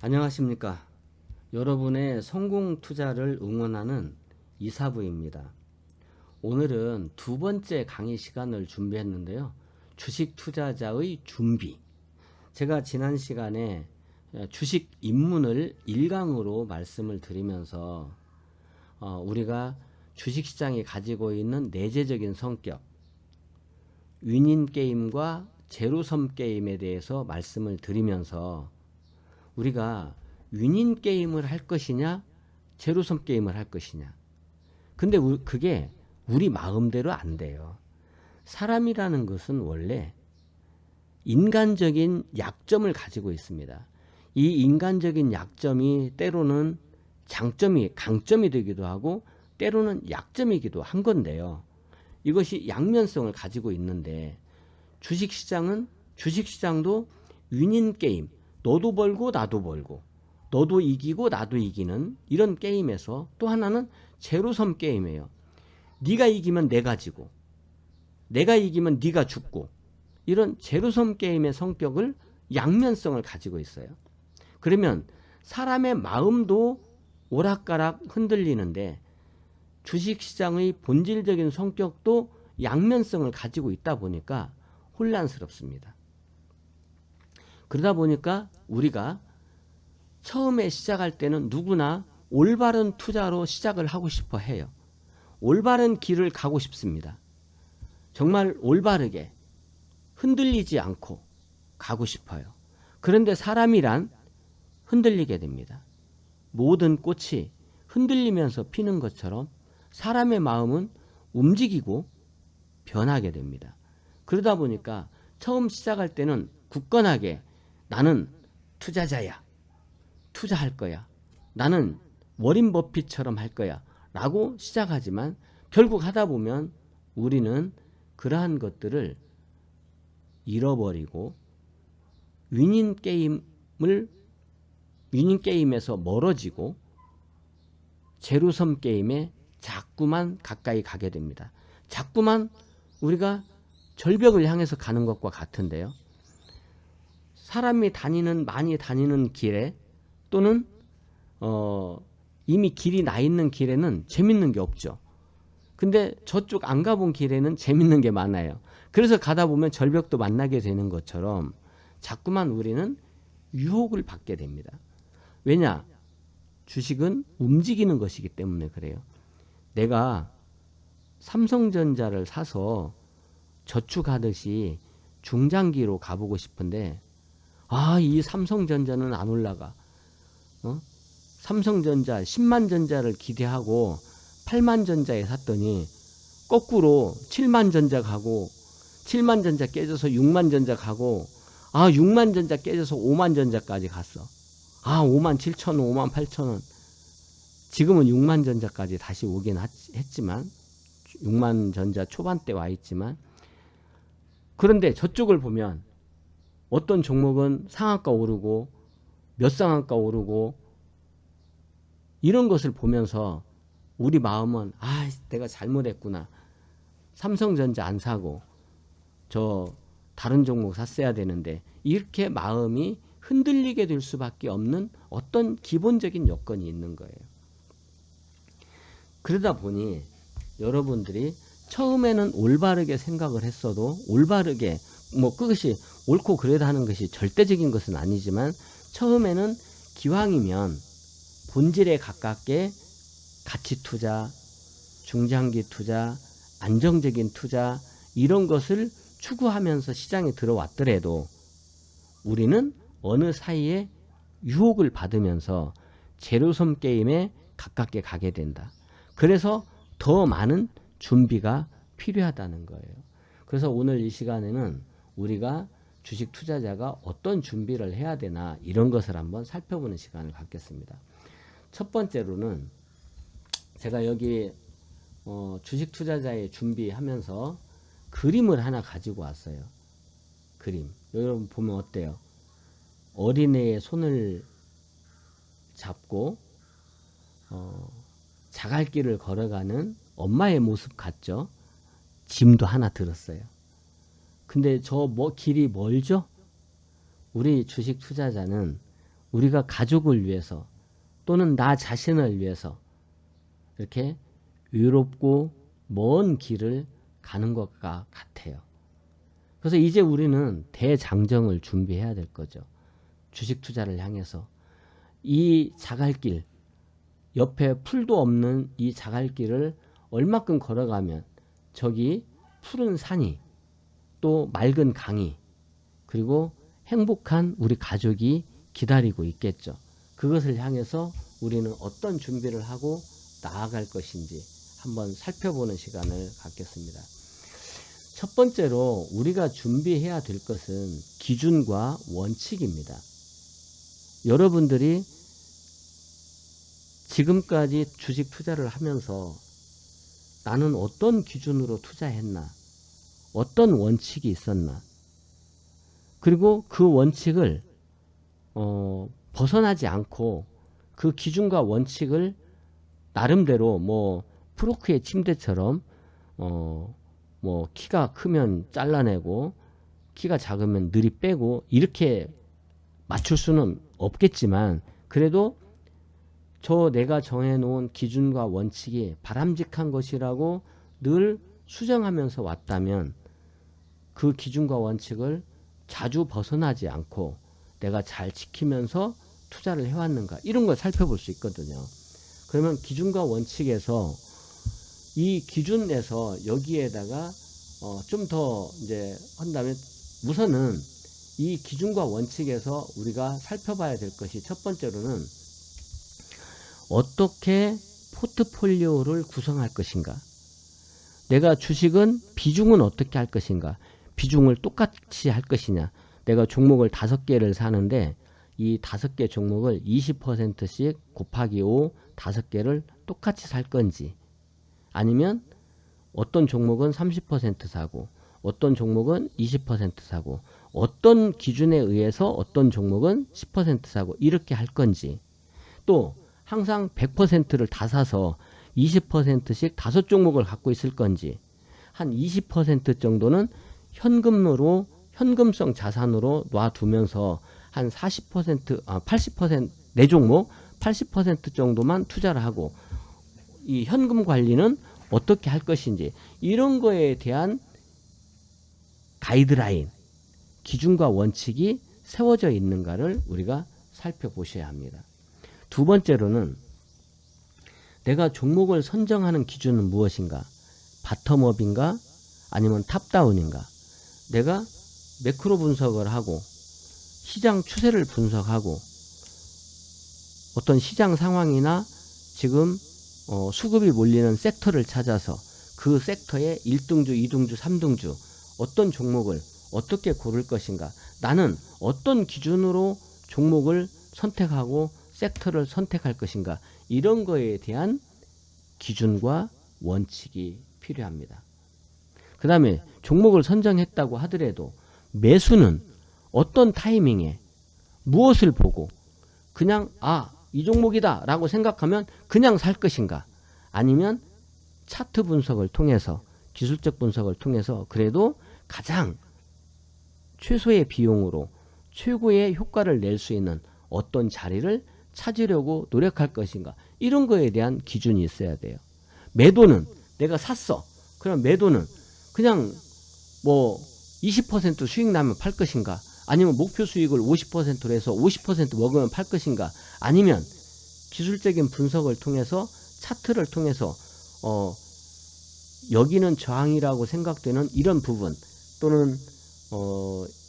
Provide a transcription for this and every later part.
안녕하십니까. 여러분의 성공 투자를 응원하는 이사부입니다. 오늘은 두 번째 강의 시간을 준비했는데요. 주식 투자자의 준비. 제가 지난 시간에 주식 입문을 1강으로 말씀을 드리면서 우리가 주식시장이 가지고 있는 내재적인 성격, 윈인 게임과 제로섬 게임에 대해서 말씀을 드리면서 우리가 윈인 게임을 할 것이냐 제로섬 게임을 할 것이냐, 근데 그게 우리 마음대로 안 돼요. 사람이라는 것은 원래 인간적인 약점을 가지고 있습니다. 이 인간적인 약점이 때로는 강점이 되기도 하고 때로는 약점이기도 한 건데요. 이것이 양면성을 가지고 있는데 주식시장도 윈인 게임, 너도 벌고 나도 벌고 너도 이기고 나도 이기는 이런 게임에서 또 하나는 제로섬 게임이에요. 네가 이기면 내가 지고 내가 이기면 네가 죽고, 이런 제로섬 게임의 성격을 양면성을 가지고 있어요. 그러면 사람의 마음도 오락가락 흔들리는데 주식시장의 본질적인 성격도 양면성을 가지고 있다 보니까 혼란스럽습니다. 그러다 보니까 우리가 처음에 시작할 때는 누구나 올바른 투자로 시작을 하고 싶어 해요. 올바른 길을 가고 싶습니다. 정말 올바르게 흔들리지 않고 가고 싶어요. 그런데 사람이란 흔들리게 됩니다. 모든 꽃이 흔들리면서 피는 것처럼 사람의 마음은 움직이고 변하게 됩니다. 그러다 보니까 처음 시작할 때는 굳건하게 나는 투자자야, 투자할 거야, 나는 워린 버핏처럼 할 거야 라고 시작하지만 결국 하다 보면 우리는 그러한 것들을 잃어버리고 윈인 게임에서 멀어지고 제로섬 게임에 자꾸만 가까이 가게 됩니다. 자꾸만 우리가 절벽을 향해서 가는 것과 같은데요. 사람이 많이 다니는 길에 또는 이미 길이 나 있는 길에는 재밌는 게 없죠. 근데 저쪽 안 가본 길에는 재밌는 게 많아요. 그래서 가다 보면 절벽도 만나게 되는 것처럼 자꾸만 우리는 유혹을 받게 됩니다. 왜냐? 주식은 움직이는 것이기 때문에 그래요. 내가 삼성전자를 사서 저축하듯이 중장기로 가보고 싶은데 이 삼성전자는 안 올라가. 삼성전자 10만 전자를 기대하고 8만 전자에 샀더니 거꾸로 7만 전자 가고 7만 전자 깨져서 6만 전자 가고 6만 전자 깨져서 5만 전자까지 갔어. 5만 7천 원, 5만 8천 원. 지금은 6만 전자까지 다시 오긴 했지만 6만 전자 초반대 와 있지만, 그런데 저쪽을 보면 어떤 종목은 상한가 오르고 몇 상한가 오르고 이런 것을 보면서 우리 마음은 내가 잘못했구나. 삼성전자 안 사고 저 다른 종목 샀어야 되는데, 이렇게 마음이 흔들리게 될 수밖에 없는 어떤 기본적인 여건이 있는 거예요. 그러다 보니 여러분들이 처음에는 올바르게 생각을 했어도 올바르게 그것이 옳고 그래다 하는 것이 절대적인 것은 아니지만 처음에는 기왕이면 본질에 가깝게 가치 투자, 중장기 투자, 안정적인 투자 이런 것을 추구하면서 시장에 들어왔더라도 우리는 어느 사이에 유혹을 받으면서 제로섬 게임에 가깝게 가게 된다. 그래서 더 많은 준비가 필요하다는 거예요. 그래서 오늘 이 시간에는 우리가 주식 투자자가 어떤 준비를 해야 되나 이런 것을 한번 살펴보는 시간을 갖겠습니다. 첫 번째로는 제가 여기 주식 투자자의 준비하면서 그림을 하나 가지고 왔어요. 그림. 여러분 보면 어때요? 어린애의 손을 잡고 자갈길을 걸어가는 엄마의 모습 같죠? 짐도 하나 들었어요. 근데 길이 멀죠? 우리 주식 투자자는 우리가 가족을 위해서 또는 나 자신을 위해서 이렇게 외롭고 먼 길을 가는 것과 같아요. 그래서 이제 우리는 대장정을 준비해야 될 거죠. 주식 투자를 향해서. 이 자갈길, 옆에 풀도 없는 이 자갈길을 얼마큼 걸어가면 저기 푸른 산이, 또 맑은 강이, 그리고 행복한 우리 가족이 기다리고 있겠죠. 그것을 향해서 우리는 어떤 준비를 하고 나아갈 것인지 한번 살펴보는 시간을 갖겠습니다. 첫 번째로 우리가 준비해야 될 것은 기준과 원칙입니다. 여러분들이 지금까지 주식 투자를 하면서 나는 어떤 기준으로 투자했나? 어떤 원칙이 있었나? 그리고 그 원칙을 벗어나지 않고 그 기준과 원칙을 나름대로 뭐 프로크의 침대처럼 뭐 키가 크면 잘라내고 키가 작으면 느리 빼고 이렇게 맞출 수는 없겠지만, 그래도 저 내가 정해놓은 기준과 원칙이 바람직한 것이라고 늘 수정하면서 왔다면 그 기준과 원칙을 자주 벗어나지 않고 내가 잘 지키면서 투자를 해왔는가, 이런 걸 살펴볼 수 있거든요. 그러면 기준과 원칙에서 이 기준에서 여기에다가 좀 더 이제 한다면, 우선은 이 기준과 원칙에서 우리가 살펴봐야 될 것이, 첫 번째로는 어떻게 포트폴리오를 구성할 것인가. 내가 주식은 비중은 어떻게 할 것인가. 비중을 똑같이 할 것이냐. 내가 종목을 5개를 사는데 이 5개 종목을 20%씩 곱하기 5, 5개를 똑같이 살 건지, 아니면 어떤 종목은 30% 사고 어떤 종목은 20% 사고 어떤 기준에 의해서 어떤 종목은 10% 사고 이렇게 할 건지, 또 항상 100%를 다 사서 20%씩 5종목을 갖고 있을 건지, 한 20% 정도는 현금으로, 현금성 자산으로 놔두면서 한 40%, 80%, 내 종목 80% 정도만 투자를 하고 이 현금 관리는 어떻게 할 것인지, 이런 거에 대한 가이드라인, 기준과 원칙이 세워져 있는가를 우리가 살펴보셔야 합니다. 두 번째로는 내가 종목을 선정하는 기준은 무엇인가? 바텀업인가? 아니면 탑다운인가? 내가 매크로 분석을 하고 시장 추세를 분석하고 어떤 시장 상황이나 지금 수급이 몰리는 섹터를 찾아서 그 섹터의 1등주, 2등주, 3등주 어떤 종목을 어떻게 고를 것인가, 나는 어떤 기준으로 종목을 선택하고 섹터를 선택할 것인가, 이런 거에 대한 기준과 원칙이 필요합니다. 그 다음에 종목을 선정했다고 하더라도 매수는 어떤 타이밍에 무엇을 보고 그냥 이 종목이다 라고 생각하면 그냥 살 것인가, 아니면 차트 분석을 통해서, 기술적 분석을 통해서 그래도 가장 최소의 비용으로 최고의 효과를 낼 수 있는 어떤 자리를 찾으려고 노력할 것인가, 이런 거에 대한 기준이 있어야 돼요. 매도는 내가 샀어. 그럼 매도는 그냥 뭐 20% 수익 나면 팔 것인가, 아니면 목표 수익을 50%로 해서 50% 먹으면 팔 것인가, 아니면 기술적인 분석을 통해서 차트를 통해서 여기는 저항이라고 생각되는 이런 부분, 또는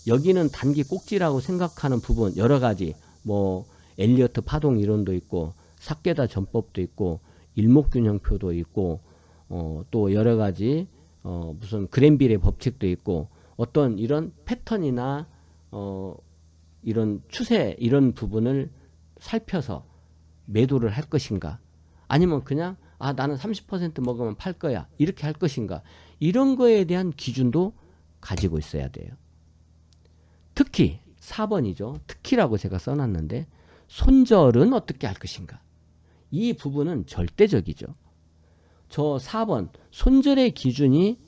여기는 단기 꼭지라고 생각하는 부분, 여러 가지 뭐 엘리어트 파동 이론도 있고 삭개다 전법도 있고 일목균형표도 있고 또 여러 가지 무슨 그랜빌의 법칙도 있고 어떤 이런 패턴이나 이런 추세, 이런 부분을 살펴서 매도를 할 것인가, 아니면 그냥 나는 30% 먹으면 팔 거야 이렇게 할 것인가, 이런 거에 대한 기준도 가지고 있어야 돼요. 특히 4번이죠. 특히라고 제가 써놨는데 손절은 어떻게 할 것인가, 이 부분은 절대적이죠. 저 4번 손절의 기준이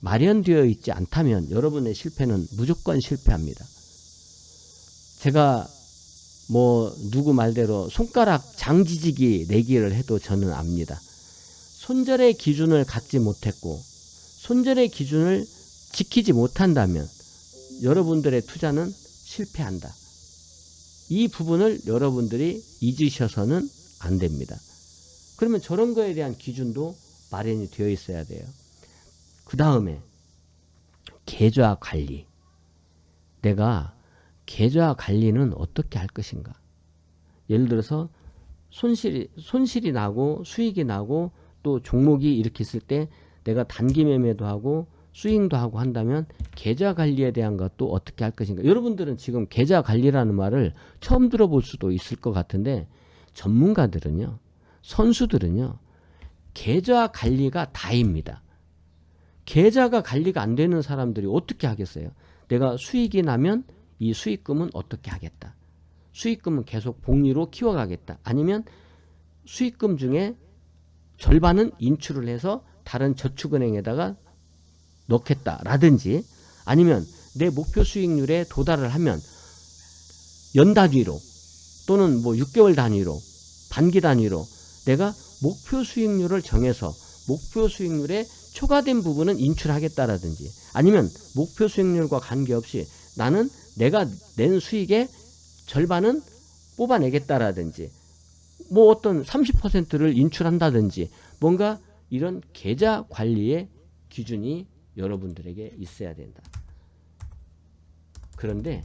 마련되어 있지 않다면 여러분의 실패는 무조건 실패합니다. 제가 뭐 누구 말대로 손가락 장지지기 내기를 해도 저는 압니다. 손절의 기준을 갖지 못했고 손절의 기준을 지키지 못한다면 여러분들의 투자는 실패한다. 이 부분을 여러분들이 잊으셔서는 안 됩니다. 그러면 저런 거에 대한 기준도 마련이 되어 있어야 돼요. 그 다음에 계좌 관리. 내가 계좌 관리는 어떻게 할 것인가? 예를 들어서 손실이 나고 수익이 나고 또 종목이 이렇게 있을 때 내가 단기 매매도 하고 스윙도 하고 한다면 계좌 관리에 대한 것도 어떻게 할 것인가? 여러분들은 지금 계좌 관리라는 말을 처음 들어볼 수도 있을 것 같은데 전문가들은요, 선수들은요, 계좌 관리가 다입니다. 계좌가 관리가 안 되는 사람들이 어떻게 하겠어요? 내가 수익이 나면 이 수익금은 어떻게 하겠다. 수익금은 계속 복리로 키워가겠다. 아니면 수익금 중에 절반은 인출을 해서 다른 저축은행에다가 넣겠다라든지, 아니면 내 목표 수익률에 도달을 하면 연 단위로 또는 뭐 6개월 단위로 반기 단위로 내가 목표 수익률을 정해서 목표 수익률에 초과된 부분은 인출하겠다라든지, 아니면 목표 수익률과 관계없이 나는 내가 낸 수익의 절반은 뽑아내겠다라든지, 뭐 어떤 30%를 인출한다든지, 뭔가 이런 계좌 관리의 기준이 여러분들에게 있어야 된다. 그런데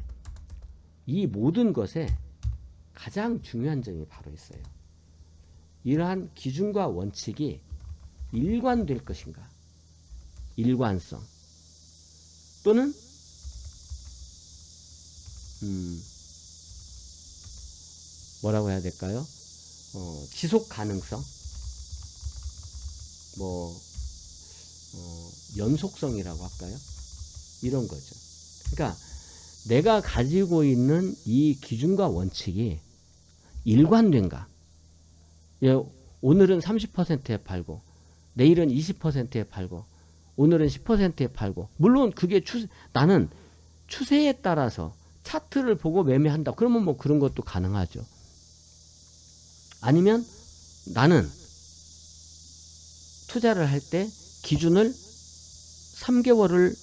이 모든 것에 가장 중요한 점이 바로 있어요. 이러한 기준과 원칙이 일관될 것인가? 일관성. 또는 뭐라고 해야 될까요? 지속 가능성, 연속성이라고 할까요? 이런 거죠. 그러니까 내가 가지고 있는 이 기준과 원칙이 일관된가? 오늘은 30%에 팔고 내일은 20%에 팔고 오늘은 10%에 팔고, 물론 그게 나는 추세에 따라서 차트를 보고 매매한다. 그러면 뭐 그런 것도 가능하죠. 아니면 나는 투자를 할 때 기준을 3개월을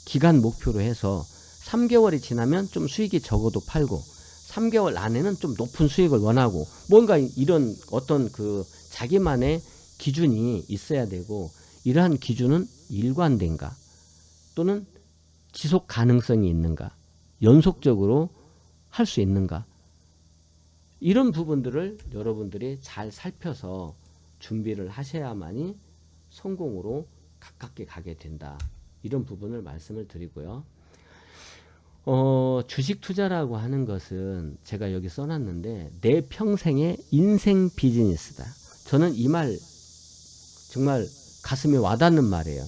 기간 목표로 해서 3개월이 지나면 좀 수익이 적어도 팔고 3개월 안에는 좀 높은 수익을 원하고, 뭔가 이런 어떤 그 자기만의 기준이 있어야 되고, 이러한 기준은 일관된가? 또는 지속 가능성이 있는가? 연속적으로 할 수 있는가? 이런 부분들을 여러분들이 잘 살펴서 준비를 하셔야만이 성공으로 가깝게 가게 된다. 이런 부분을 말씀을 드리고요. 주식 투자라고 하는 것은 제가 여기 써놨는데 내 평생의 인생 비즈니스다. 저는 이 말 정말 가슴에 와닿는 말이에요.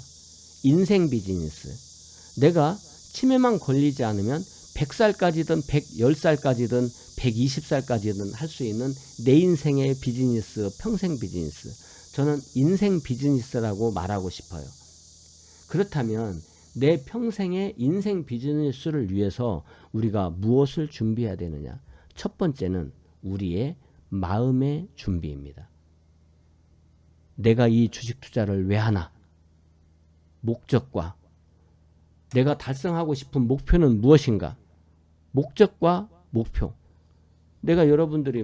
인생 비즈니스. 내가 치매만 걸리지 않으면 100살까지든 110살까지든 120살까지든 할 수 있는 내 인생의 비즈니스, 평생 비즈니스. 저는 인생 비즈니스라고 말하고 싶어요. 그렇다면 내 평생의 인생 비즈니스를 위해서 우리가 무엇을 준비해야 되느냐? 첫 번째는 우리의 마음의 준비입니다. 내가 이 주식 투자를 왜 하나? 목적과 내가 달성하고 싶은 목표는 무엇인가? 목적과 목표. 내가 여러분들이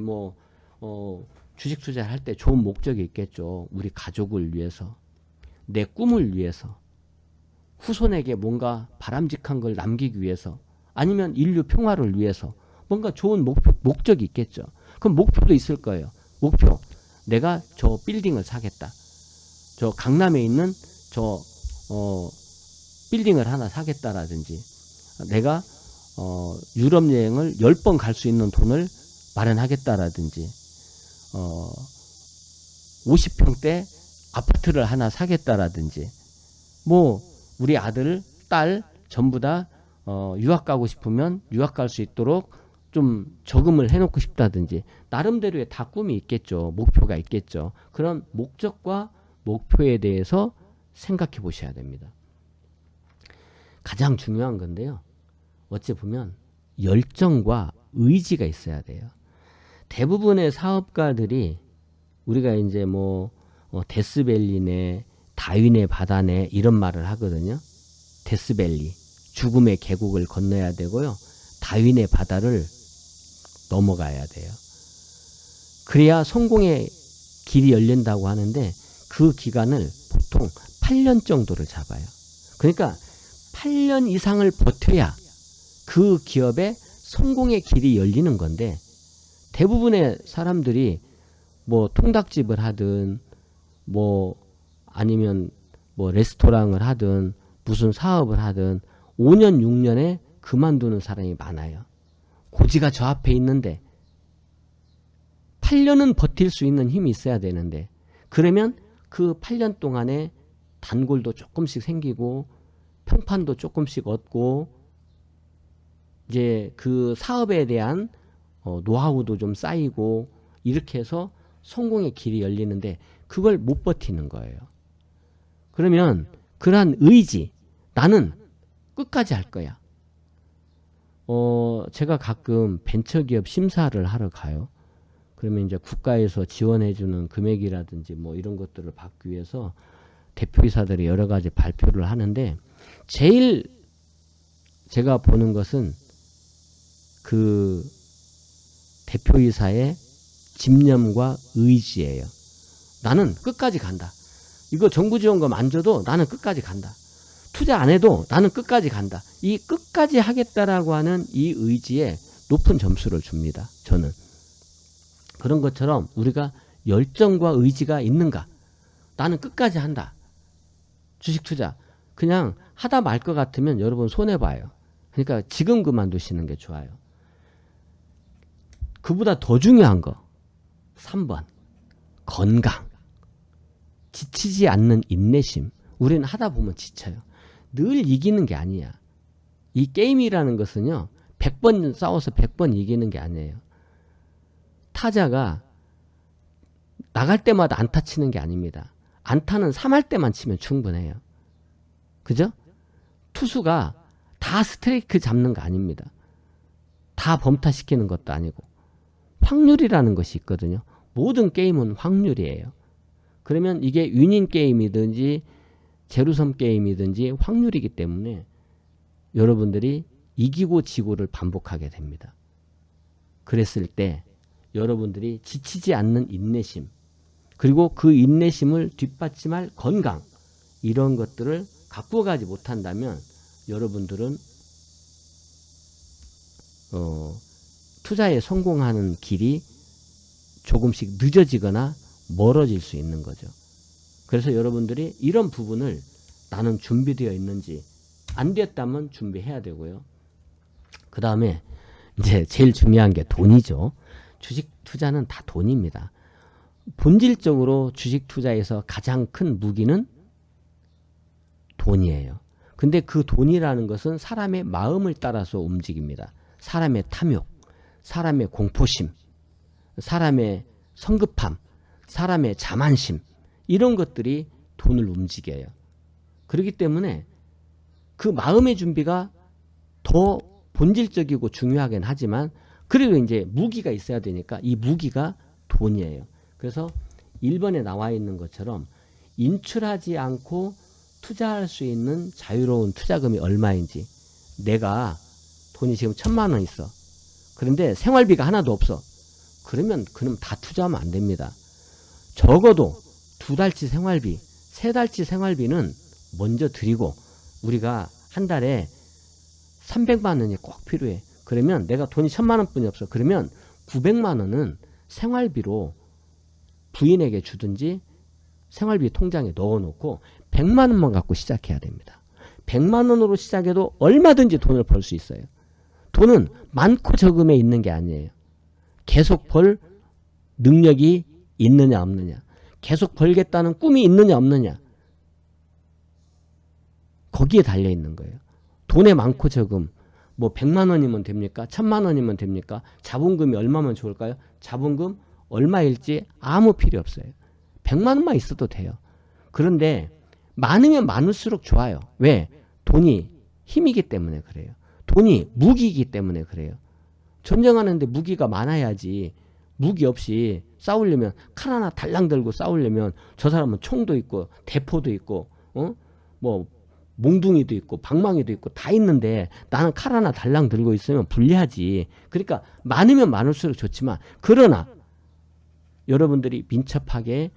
주식 투자를 할 때 좋은 목적이 있겠죠. 우리 가족을 위해서, 내 꿈을 위해서, 후손에게 뭔가 바람직한 걸 남기기 위해서, 아니면 인류 평화를 위해서 뭔가 좋은 목적이 있겠죠. 그럼 목표도 있을 거예요. 목표. 내가 저 빌딩을 사겠다. 저 강남에 있는 저 빌딩을 하나 사겠다라든지, 내가 유럽 여행을 10번 갈 수 있는 돈을 마련하겠다라든지, 50평대 아파트를 하나 사겠다라든지, 뭐 우리 아들, 딸 전부 다 유학 가고 싶으면 유학 갈 수 있도록 좀 저금을 해놓고 싶다든지, 나름대로의 다 꿈이 있겠죠. 목표가 있겠죠. 그런 목적과 목표에 대해서 생각해 보셔야 됩니다. 가장 중요한 건데요. 어찌 보면 열정과 의지가 있어야 돼요. 대부분의 사업가들이 우리가 이제 데스밸리네, 다윈의 바다네 이런 말을 하거든요. 데스밸리, 죽음의 계곡을 건너야 되고요. 다윈의 바다를 넘어가야 돼요. 그래야 성공의 길이 열린다고 하는데 그 기간을 보통 8년 정도를 잡아요. 그러니까 8년 이상을 버텨야 그 기업의 성공의 길이 열리는 건데 대부분의 사람들이 통닭집을 하든 아니면 레스토랑을 하든 무슨 사업을 하든 5년 6년에 그만두는 사람이 많아요. 고지가 저 앞에 있는데 8년은 버틸 수 있는 힘이 있어야 되는데 그러면 그 8년 동안에 단골도 조금씩 생기고 평판도 조금씩 얻고 이제 그 사업에 대한 노하우도 좀 쌓이고 이렇게 해서 성공의 길이 열리는데 그걸 못 버티는 거예요. 그러면 그러한 의지, 나는 끝까지 할 거야. 제가 가끔 벤처기업 심사를 하러 가요. 그러면 이제 국가에서 지원해주는 금액이라든지 이런 것들을 받기 위해서 대표이사들이 여러 가지 발표를 하는데 제일 제가 보는 것은 그 대표이사의 집념과 의지예요. 나는 끝까지 간다. 이거 정부 지원금 안 줘도 나는 끝까지 간다. 투자 안 해도 나는 끝까지 간다. 이 끝까지 하겠다라고 하는 이 의지에 높은 점수를 줍니다. 저는. 그런 것처럼 우리가 열정과 의지가 있는가? 나는 끝까지 한다. 주식 투자. 그냥 하다 말 것 같으면 여러분 손해봐요. 그러니까 지금 그만두시는 게 좋아요. 그보다 더 중요한 거 3번 건강. 지치지 않는 인내심. 우리는 하다 보면 지쳐요. 늘 이기는 게 아니야. 이 게임이라는 것은요 100번 싸워서 100번 이기는 게 아니에요. 타자가 나갈 때마다 안타 치는 게 아닙니다. 안타는 3할 때만 치면 충분해요. 그죠? 투수가 다 스트라이크 잡는 거 아닙니다. 다 범타시키는 것도 아니고 확률이라는 것이 있거든요. 모든 게임은 확률이에요. 그러면 이게 위닝 게임이든지 제로섬 게임이든지 확률이기 때문에 여러분들이 이기고 지고를 반복하게 됩니다. 그랬을 때 여러분들이 지치지 않는 인내심 그리고 그 인내심을 뒷받침할 건강 이런 것들을 갖고 가지 못한다면 여러분들은 투자에 성공하는 길이 조금씩 늦어지거나 멀어질 수 있는 거죠. 그래서 여러분들이 이런 부분을 나는 준비되어 있는지 안 됐다면 준비해야 되고요. 그 다음에 이제 제일 중요한 게 돈이죠. 주식 투자는 다 돈입니다. 본질적으로 주식 투자에서 가장 큰 무기는 돈이에요. 근데 그 돈이라는 것은 사람의 마음을 따라서 움직입니다. 사람의 탐욕, 사람의 공포심, 사람의 성급함, 사람의 자만심 이런 것들이 돈을 움직여요. 그렇기 때문에 그 마음의 준비가 더 본질적이고 중요하긴 하지만 그래도 이제 무기가 있어야 되니까 이 무기가 돈이에요. 그래서 1번에 나와 있는 것처럼 인출하지 않고 투자할 수 있는 자유로운 투자금이 얼마인지 내가 돈이 지금 1,000만 원 있어. 그런데 생활비가 하나도 없어. 그러면 그럼 다 투자하면 안 됩니다. 적어도 2달치 생활비, 3달치 생활비는 먼저 드리고 우리가 한 달에 300만 원이 꼭 필요해. 그러면 내가 돈이 1,000만 원뿐이 없어. 그러면 900만 원은 생활비로 부인에게 주든지 생활비 통장에 넣어놓고 100만 원만 갖고 시작해야 됩니다. 100만 원으로 시작해도 얼마든지 돈을 벌 수 있어요. 돈은 많고 적음에 있는 게 아니에요. 계속 벌 능력이 있느냐 없느냐, 계속 벌겠다는 꿈이 있느냐 없느냐, 거기에 달려 있는 거예요. 돈의 많고 적음, 100만 원이면 됩니까? 1,000만 원이면 됩니까? 자본금이 얼마면 좋을까요? 자본금 얼마일지 아무 필요 없어요. 100만 원만 있어도 돼요. 그런데 많으면 많을수록 좋아요. 왜? 돈이 힘이기 때문에 그래요. 돈이 무기이기 때문에 그래요. 전쟁하는데 무기가 많아야지. 무기 없이 싸우려면 칼 하나 달랑 들고 싸우려면 저 사람은 총도 있고 대포도 있고 뭐 몽둥이도 있고 방망이도 있고 다 있는데 나는 칼 하나 달랑 들고 있으면 불리하지. 그러니까 많으면 많을수록 좋지만 그러나 여러분들이 민첩하게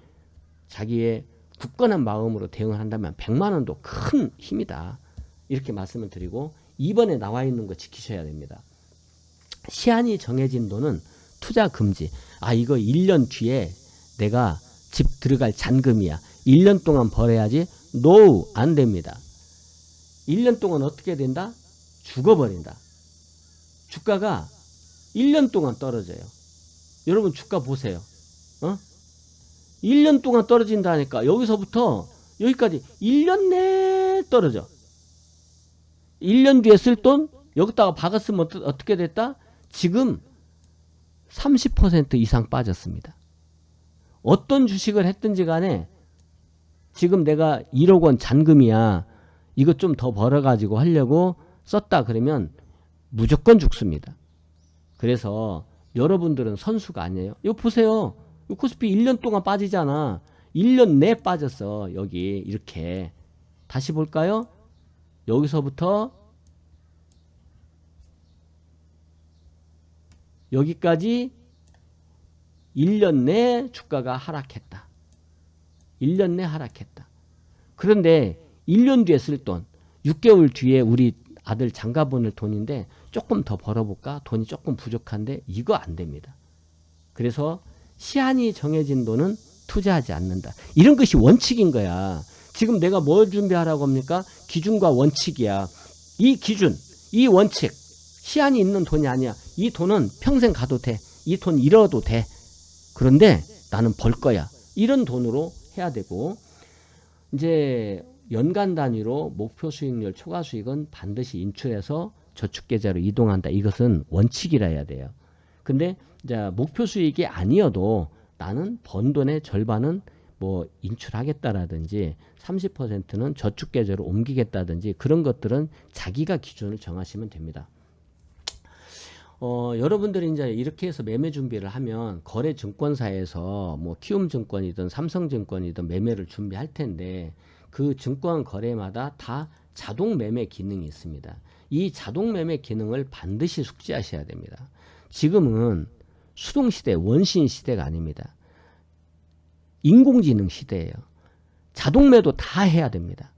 자기의 굳건한 마음으로 대응을 한다면 100만 원도 큰 힘이다. 이렇게 말씀을 드리고 2번에 나와 있는 거 지키셔야 됩니다. 시한이 정해진 돈은 투자 금지. 아 이거 1년 뒤에 내가 집 들어갈 잔금이야. 1년 동안 벌어야지. No, 안 됩니다. 1년 동안 어떻게 된다? 죽어버린다. 주가가 1년 동안 떨어져요. 여러분 주가 보세요. 1년 동안 떨어진다니까. 여기서부터 여기까지 1년 내에 떨어져. 1년 뒤에 쓸 돈 여기다가 박았으면 어떻게 됐다? 지금 30% 이상 빠졌습니다. 어떤 주식을 했든지 간에 지금 내가 1억 원 잔금이야. 이거 좀 더 벌어가지고 하려고 썼다 그러면 무조건 죽습니다. 그래서 여러분들은 선수가 아니에요. 이거 보세요. 코스피 1년 동안 빠지잖아. 1년 내 빠졌어. 여기 이렇게. 다시 볼까요? 여기서부터 여기까지 1년 내 주가가 하락했다. 1년 내 하락했다. 그런데 1년 뒤에 쓸 돈, 6개월 뒤에 우리 아들 장가 보낼 돈인데 조금 더 벌어볼까? 돈이 조금 부족한데 이거 안 됩니다. 그래서 시한이 정해진 돈은 투자하지 않는다. 이런 것이 원칙인 거야. 지금 내가 뭘 준비하라고 합니까? 기준과 원칙이야. 이 기준, 이 원칙, 시한이 있는 돈이 아니야. 이 돈은 평생 가도 돼. 이 돈 잃어도 돼. 그런데 나는 벌 거야. 이런 돈으로 해야 되고, 이제 연간 단위로 목표 수익률, 초과 수익은 반드시 인출해서 저축계좌로 이동한다. 이것은 원칙이라 해야 돼요. 근데 이제 목표 수익이 아니어도 나는 번 돈의 절반은 뭐 인출하겠다라든지 30%는 저축계좌로 옮기겠다든지 그런 것들은 자기가 기준을 정하시면 됩니다. 여러분들이 이제 이렇게 해서 매매 준비를 하면 거래 증권사에서 뭐 키움증권이든 삼성증권이든 매매를 준비할 텐데 그 증권 거래마다 다 자동 매매 기능이 있습니다. 이 자동 매매 기능을 반드시 숙지하셔야 됩니다. 지금은 수동 시대, 원신 시대가 아닙니다. 인공지능 시대예요. 자동 매도 다 해야 됩니다.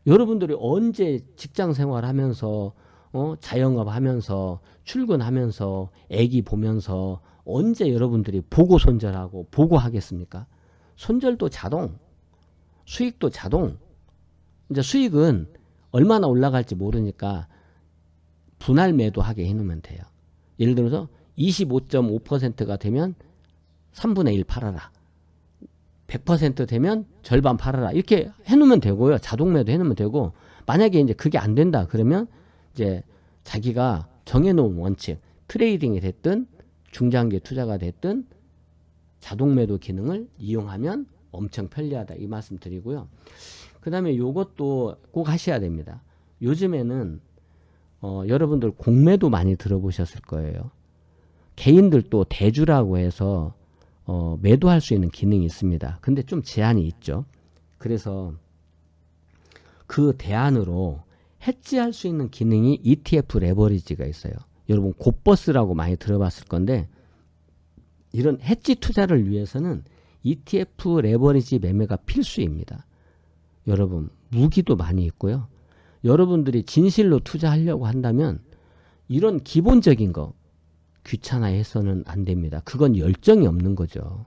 여러분들이 언제 직장 생활하면서 자영업 하면서 출근하면서 애기 보면서 언제 여러분들이 보고 손절하고 보고 하겠습니까? 손절도 자동, 수익도 자동. 이제 수익은 얼마나 올라갈지 모르니까 분할 매도하게 해놓으면 돼요. 예를 들어서 25.5%가 되면 3분의 1 팔아라. 100% 되면 절반 팔아라. 이렇게 해놓으면 되고요. 자동 매도 해놓으면 되고, 만약에 이제 그게 안 된다 그러면 이제 자기가 정해놓은 원칙, 트레이딩이 됐든 중장기 투자가 됐든 자동 매도 기능을 이용하면 엄청 편리하다 이 말씀 드리고요. 그 다음에 요것도 꼭 하셔야 됩니다. 요즘에는 여러분들 공매도 많이 들어보셨을 거예요. 개인들도 대주라고 해서 매도할 수 있는 기능이 있습니다. 근데 좀 제한이 있죠. 그래서 그 대안으로 해지할 수 있는 기능이 ETF 레버리지가 있어요. 여러분 곧버스라고 많이 들어봤을 건데 이런 해지 투자를 위해서는 ETF 레버리지 매매가 필수입니다. 여러분 무기도 많이 있고요. 여러분들이 진실로 투자하려고 한다면 이런 기본적인 거 귀찮아해서는 안 됩니다. 그건 열정이 없는 거죠.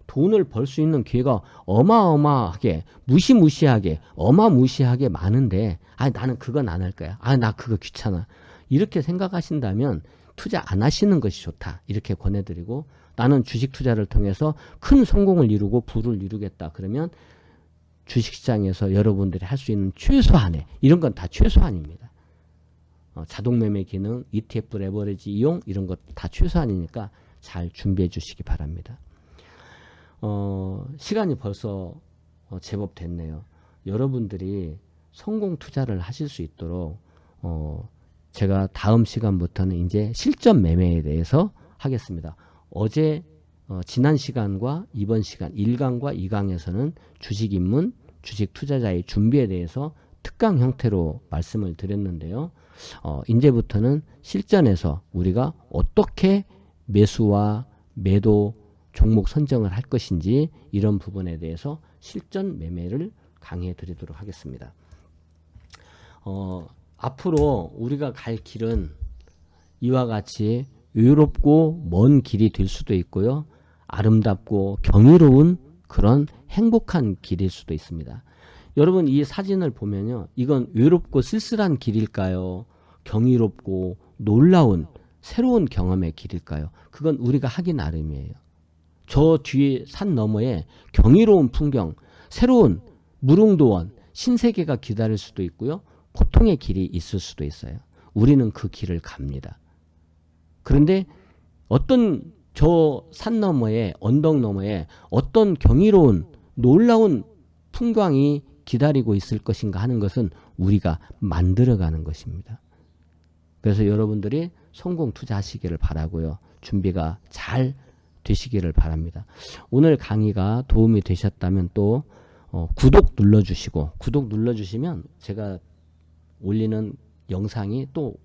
돈을 벌 수 있는 기회가 어마어마하게 무시무시하게 어마무시하게 많은데 나는 그건 안 할 거야. 나 그거 귀찮아. 이렇게 생각하신다면 투자 안 하시는 것이 좋다. 이렇게 권해드리고 나는 주식 투자를 통해서 큰 성공을 이루고 부를 이루겠다. 그러면 주식시장에서 여러분들이 할 수 있는 최소한의 이런 건 다 최소한입니다. 자동 매매 기능, ETF 레버리지 이용 이런 것 다 최소한이니까 잘 준비해 주시기 바랍니다. 시간이 벌써 제법 됐네요. 여러분들이 성공 투자를 하실 수 있도록 제가 다음 시간부터는 이제 실전 매매에 대해서 하겠습니다. 어제 지난 시간과 이번 시간 1강과 2강에서는 주식 입문, 주식 투자자의 준비에 대해서 특강 형태로 말씀을 드렸는데요. 이제부터는 실전에서 우리가 어떻게 매수와 매도 종목 선정을 할 것인지 이런 부분에 대해서 실전 매매를 강의해 드리도록 하겠습니다. 앞으로 우리가 갈 길은 이와 같이 의롭고 먼 길이 될 수도 있고요. 아름답고 경이로운 그런 행복한 길일 수도 있습니다. 여러분 이 사진을 보면요. 이건 외롭고 쓸쓸한 길일까요? 경이롭고 놀라운 새로운 경험의 길일까요? 그건 우리가 하기 나름이에요. 저 뒤에 산 너머에 경이로운 풍경, 새로운 무릉도원, 신세계가 기다릴 수도 있고요. 고통의 길이 있을 수도 있어요. 우리는 그 길을 갑니다. 그런데 어떤 저 산 너머에 언덕 너머에 어떤 경이로운 놀라운 풍광이 기다리고 있을 것인가 하는 것은 우리가 만들어가는 것입니다. 그래서 여러분들이 성공 투자하시기를 바라고요. 준비가 잘 되시기를 바랍니다. 오늘 강의가 도움이 되셨다면 또 구독 눌러주시고 구독 눌러주시면 제가 올리는 영상이 또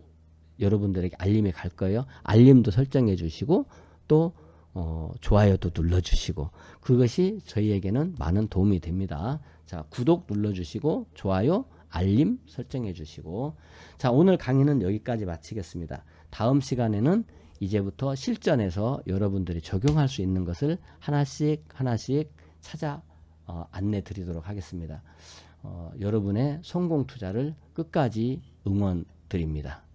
여러분들에게 알림이 갈 거예요. 알림도 설정해 주시고 또 좋아요도 눌러주시고 그것이 저희에게는 많은 도움이 됩니다. 자, 구독 눌러주시고 좋아요, 알림 설정해 주시고 자, 오늘 강의는 여기까지 마치겠습니다. 다음 시간에는 이제부터 실전에서 여러분들이 적용할 수 있는 것을 하나씩 찾아 안내 드리도록 하겠습니다. 여러분의 성공 투자를 끝까지 응원 드립니다.